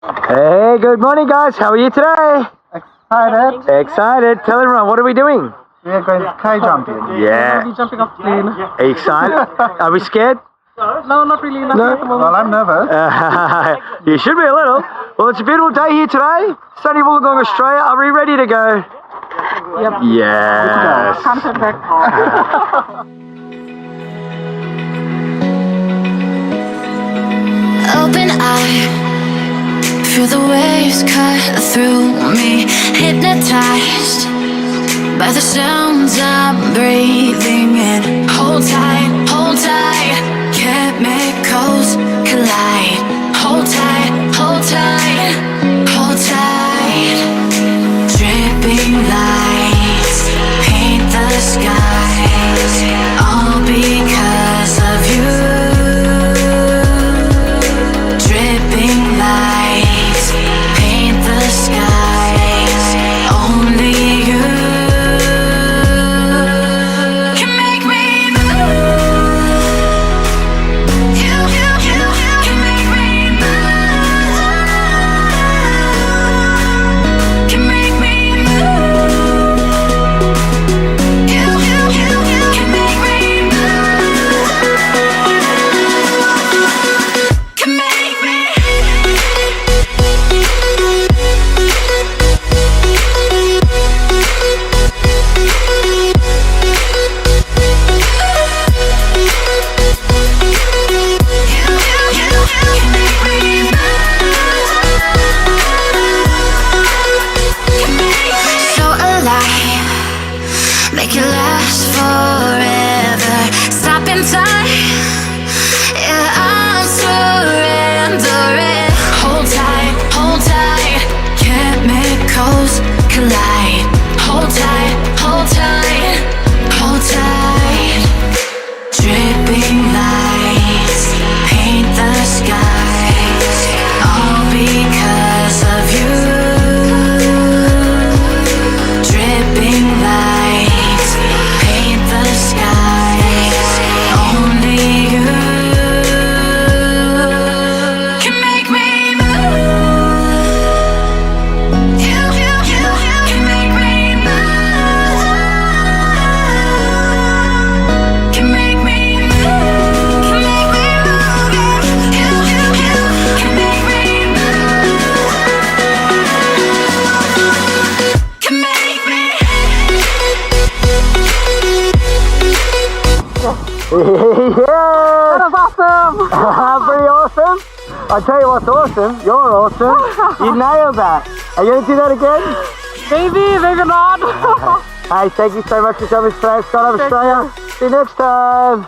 Hey, good morning guys. How are you today? Excited. Excited. Tell everyone, what are we doing? We are going sky jumping. Yeah. We're jumping off the plane. Are you excited? Are we scared? No, not really. Not No? at the moment. Well, I'm nervous. You should be a little. Well, it's a beautiful day here today. Sunny Wollongong, Australia. Are we ready to go? Yep. Yes. Can't turn back. Open eye, feel the waves cut through me. Hypnotized by the sounds I'm breathing in. Hold tight, chemicals collide. Hold tight, hold tight, hold tight. Dripping lights paint the skies, all because of you. Dripping lights paint the skies, only you can make me move. You can make me move. Can make me move. You can make me move. Can make me. So alive, make it last forever. Stop in time, yeah, I'm surrendering. Hold tight, chemicals collide. Hold tight, hold tight, hold tight. Dripping lights paint the skies, all because of you. Dripping lights paint the skies, only you can make me move. You can make me move. Can make me move. Can make me move. You can make me move. Can make me. Yeah. That was awesome. Pretty awesome. I'll tell you what's awesome. You're awesome. You nailed that. Are you going to do that again? Maybe not. Hey, thank you so much for coming to Skydive Australia. See you next time.